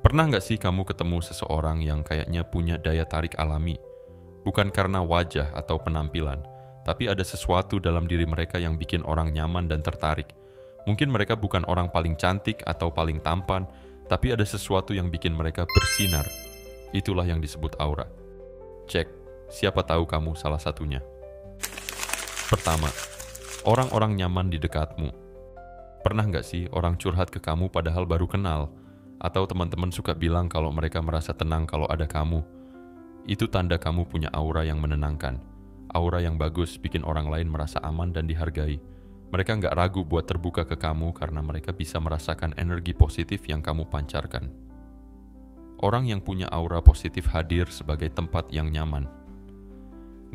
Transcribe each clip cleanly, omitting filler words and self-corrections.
Pernah nggak sih kamu ketemu seseorang yang kayaknya punya daya tarik alami? Bukan karena wajah atau penampilan, tapi ada sesuatu dalam diri mereka yang bikin orang nyaman dan tertarik. Mungkin mereka bukan orang paling cantik atau paling tampan, tapi ada sesuatu yang bikin mereka bersinar. Itulah yang disebut aura. Cek, siapa tahu kamu salah satunya. Pertama, orang-orang nyaman di dekatmu. Pernah nggak sih orang curhat ke kamu padahal baru kenal? Atau teman-teman suka bilang kalau mereka merasa tenang kalau ada kamu? Itu tanda kamu punya aura yang menenangkan. Aura yang bagus bikin orang lain merasa aman dan dihargai. Mereka nggak ragu buat terbuka ke kamu karena mereka bisa merasakan energi positif yang kamu pancarkan. Orang yang punya aura positif hadir sebagai tempat yang nyaman.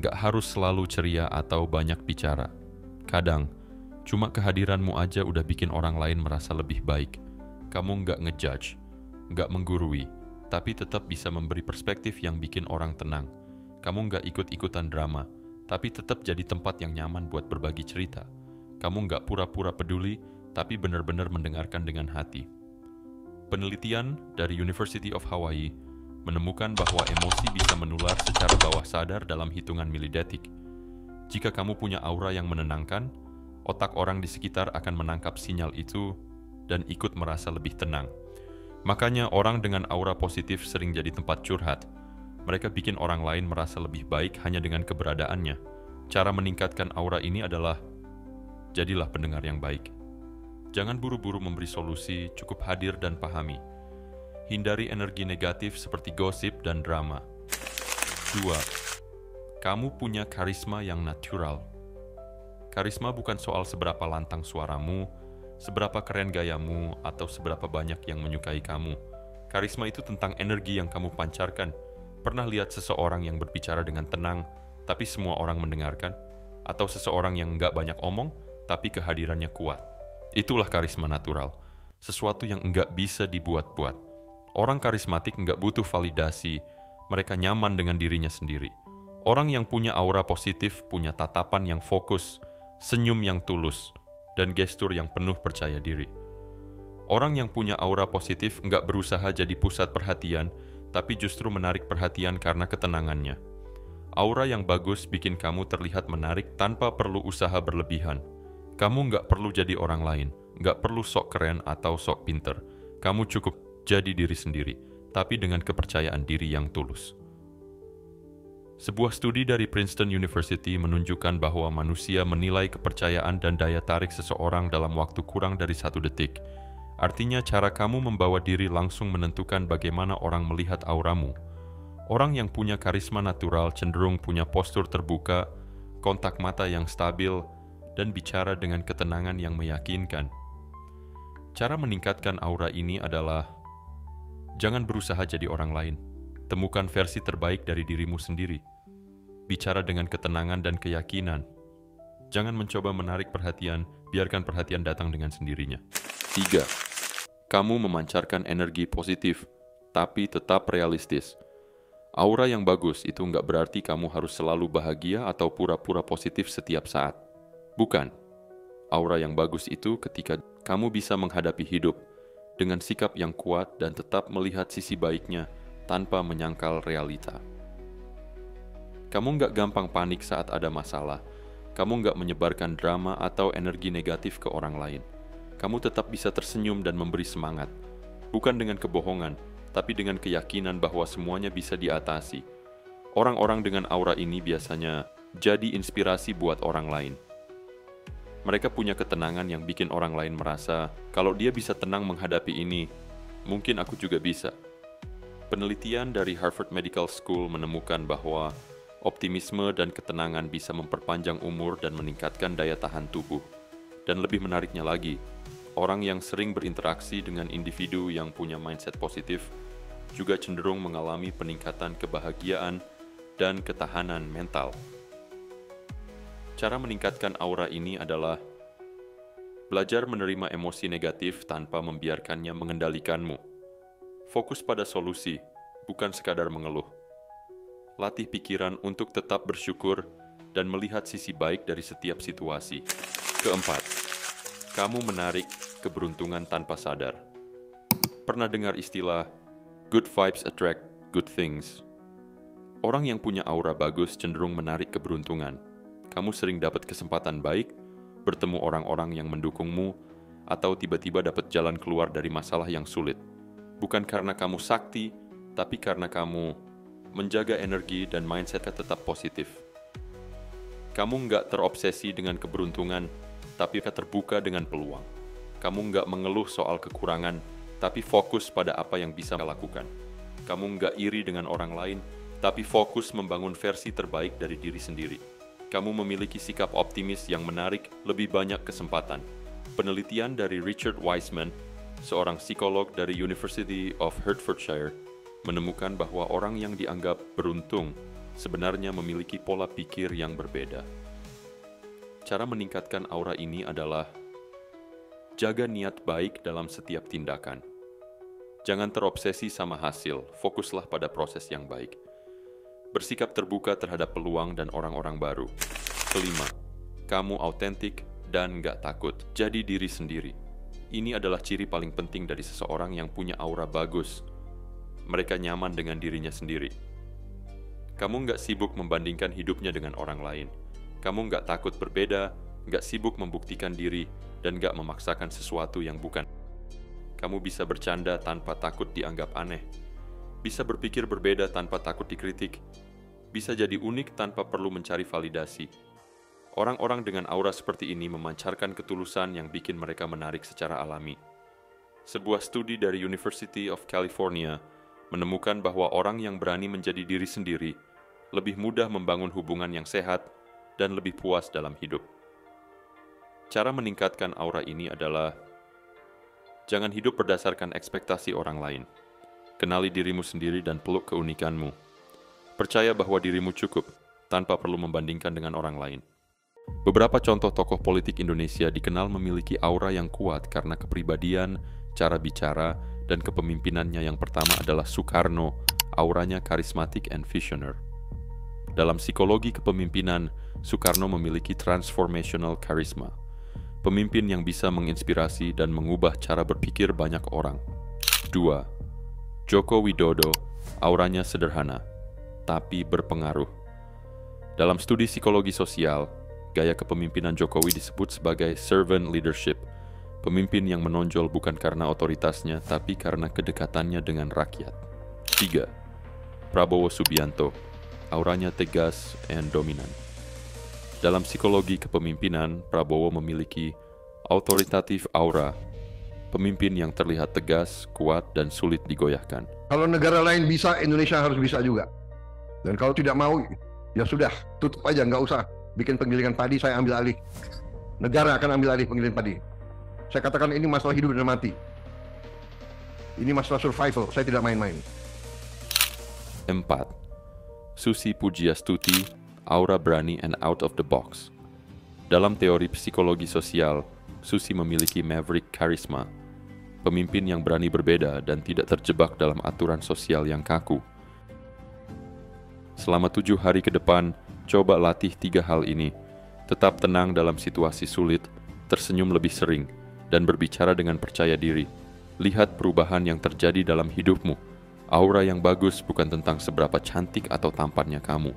Nggak harus selalu ceria atau banyak bicara. Kadang, cuma kehadiranmu aja udah bikin orang lain merasa lebih baik. Kamu nggak ngejudge, nggak menggurui, tapi tetap bisa memberi perspektif yang bikin orang tenang. Kamu nggak ikut-ikutan drama, tapi tetap jadi tempat yang nyaman buat berbagi cerita. Kamu nggak pura-pura peduli, tapi benar-benar mendengarkan dengan hati. Penelitian dari University of Hawaii menemukan bahwa emosi bisa menular secara bawah sadar dalam hitungan milidetik. Jika kamu punya aura yang menenangkan, otak orang di sekitar akan menangkap sinyal itu dan ikut merasa lebih tenang. Makanya orang dengan aura positif sering jadi tempat curhat. Mereka bikin orang lain merasa lebih baik hanya dengan keberadaannya. Cara meningkatkan aura ini adalah, jadilah pendengar yang baik. Jangan buru-buru memberi solusi, cukup hadir dan pahami. Hindari energi negatif seperti gosip dan drama. 2. Kamu punya karisma yang natural. Karisma bukan soal seberapa lantang suaramu, seberapa keren gayamu, atau seberapa banyak yang menyukai kamu. Karisma itu tentang energi yang kamu pancarkan. Pernah lihat seseorang yang berbicara dengan tenang, tapi semua orang mendengarkan? Atau seseorang yang nggak banyak omong, tapi kehadirannya kuat? Itulah karisma natural. Sesuatu yang nggak bisa dibuat-buat. Orang karismatik nggak butuh validasi. Mereka nyaman dengan dirinya sendiri. Orang yang punya aura positif punya tatapan yang fokus, senyum yang tulus, dan gestur yang penuh percaya diri. Orang yang punya aura positif nggak berusaha jadi pusat perhatian, tapi justru menarik perhatian karena ketenangannya. Aura yang bagus bikin kamu terlihat menarik tanpa perlu usaha berlebihan. Kamu nggak perlu jadi orang lain, nggak perlu sok keren atau sok pinter. Kamu cukup jadi diri sendiri, tapi dengan kepercayaan diri yang tulus. Sebuah studi dari Princeton University menunjukkan bahwa manusia menilai kepercayaan dan daya tarik seseorang dalam waktu kurang dari 1 detik. Artinya cara kamu membawa diri langsung menentukan bagaimana orang melihat auramu. Orang yang punya karisma natural cenderung punya postur terbuka, kontak mata yang stabil, dan bicara dengan ketenangan yang meyakinkan. Cara meningkatkan aura ini adalah, jangan berusaha jadi orang lain. Temukan versi terbaik dari dirimu sendiri. Bicara dengan ketenangan dan keyakinan. Jangan mencoba menarik perhatian, biarkan perhatian datang dengan sendirinya. 3. Kamu memancarkan energi positif, tapi tetap realistis. Aura yang bagus itu nggak berarti kamu harus selalu bahagia atau pura-pura positif setiap saat. Bukan. Aura yang bagus itu ketika kamu bisa menghadapi hidup dengan sikap yang kuat dan tetap melihat sisi baiknya tanpa menyangkal realita. Kamu nggak gampang panik saat ada masalah. Kamu nggak menyebarkan drama atau energi negatif ke orang lain. Kamu tetap bisa tersenyum dan memberi semangat. Bukan dengan kebohongan, tapi dengan keyakinan bahwa semuanya bisa diatasi. Orang-orang dengan aura ini biasanya jadi inspirasi buat orang lain. Mereka punya ketenangan yang bikin orang lain merasa, kalau dia bisa tenang menghadapi ini, mungkin aku juga bisa. Penelitian dari Harvard Medical School menemukan bahwa optimisme dan ketenangan bisa memperpanjang umur dan meningkatkan daya tahan tubuh. Dan lebih menariknya lagi, orang yang sering berinteraksi dengan individu yang punya mindset positif juga cenderung mengalami peningkatan kebahagiaan dan ketahanan mental. Cara meningkatkan aura ini adalah belajar menerima emosi negatif tanpa membiarkannya mengendalikanmu. Fokus pada solusi, bukan sekadar mengeluh. Latih pikiran untuk tetap bersyukur dan melihat sisi baik dari setiap situasi. Keempat, kamu menarik keberuntungan tanpa sadar. Pernah dengar istilah Good vibes attract good things. Orang yang punya aura bagus cenderung menarik keberuntungan. Kamu sering dapat kesempatan baik, bertemu orang-orang yang mendukungmu, atau tiba-tiba dapat jalan keluar dari masalah yang sulit. Bukan karena kamu sakti, tapi karena kamu menjaga energi dan mindsetnya tetap positif. Kamu nggak terobsesi dengan keberuntungan, tapi terbuka dengan peluang. Kamu nggak mengeluh soal kekurangan, tapi fokus pada apa yang bisa lakukan. Kamu nggak iri dengan orang lain, tapi fokus membangun versi terbaik dari diri sendiri. Kamu memiliki sikap optimis yang menarik lebih banyak kesempatan. Penelitian dari Richard Wiseman, seorang psikolog dari University of Hertfordshire, menemukan bahwa orang yang dianggap beruntung sebenarnya memiliki pola pikir yang berbeda. Cara meningkatkan aura ini adalah jaga niat baik dalam setiap tindakan. Jangan terobsesi sama hasil, fokuslah pada proses yang baik. Bersikap terbuka terhadap peluang dan orang-orang baru. Kelima, kamu autentik dan nggak takut. Jadi diri sendiri. Ini adalah ciri paling penting dari seseorang yang punya aura bagus. Mereka nyaman dengan dirinya sendiri. Kamu nggak sibuk membandingkan hidupnya dengan orang lain. Kamu nggak takut berbeda, nggak sibuk membuktikan diri, dan nggak memaksakan sesuatu yang bukan. Kamu bisa bercanda tanpa takut dianggap aneh. Bisa berpikir berbeda tanpa takut dikritik. Bisa jadi unik tanpa perlu mencari validasi. Orang-orang dengan aura seperti ini memancarkan ketulusan yang bikin mereka menarik secara alami. Sebuah studi dari University of California menemukan bahwa orang yang berani menjadi diri sendiri lebih mudah membangun hubungan yang sehat dan lebih puas dalam hidup. Cara meningkatkan aura ini adalah jangan hidup berdasarkan ekspektasi orang lain. Kenali dirimu sendiri dan peluk keunikanmu. Percaya bahwa dirimu cukup, tanpa perlu membandingkan dengan orang lain. Beberapa contoh tokoh politik Indonesia dikenal memiliki aura yang kuat karena kepribadian, cara bicara, dan kepemimpinannya. Yang pertama adalah Soekarno, auranya karismatik and visioner. Dalam psikologi kepemimpinan, Soekarno memiliki transformational charisma. Pemimpin yang bisa menginspirasi dan mengubah cara berpikir banyak orang. 2. Joko Widodo, auranya sederhana, tapi berpengaruh. Dalam studi psikologi sosial, gaya kepemimpinan Jokowi disebut sebagai servant leadership, pemimpin yang menonjol bukan karena otoritasnya, tapi karena kedekatannya dengan rakyat. 3. Prabowo Subianto, auranya tegas and dominan. Dalam psikologi kepemimpinan, Prabowo memiliki authoritative aura, pemimpin yang terlihat tegas, kuat, dan sulit digoyahkan. Kalau negara lain bisa, Indonesia harus bisa juga. Dan kalau tidak mau, ya sudah, tutup aja, nggak usah bikin penggilingan padi, saya ambil alih. Negara akan ambil alih penggilingan padi. Saya katakan ini masalah hidup dan mati. Ini masalah survival, saya tidak main-main. 4. Susi Pujiastuti, aura berani and out of the box. Dalam teori psikologi sosial, Susi memiliki maverick charisma, pemimpin yang berani berbeda dan tidak terjebak dalam aturan sosial yang kaku. Selama 7 hari ke depan, coba latih 3 hal ini. Tetap tenang dalam situasi sulit, tersenyum lebih sering, dan berbicara dengan percaya diri. Lihat perubahan yang terjadi dalam hidupmu. Aura yang bagus bukan tentang seberapa cantik atau tampannya kamu.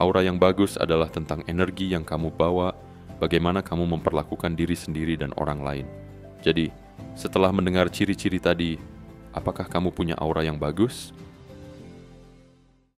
Aura yang bagus adalah tentang energi yang kamu bawa, bagaimana kamu memperlakukan diri sendiri dan orang lain. Jadi, setelah mendengar ciri-ciri tadi, apakah kamu punya aura yang bagus?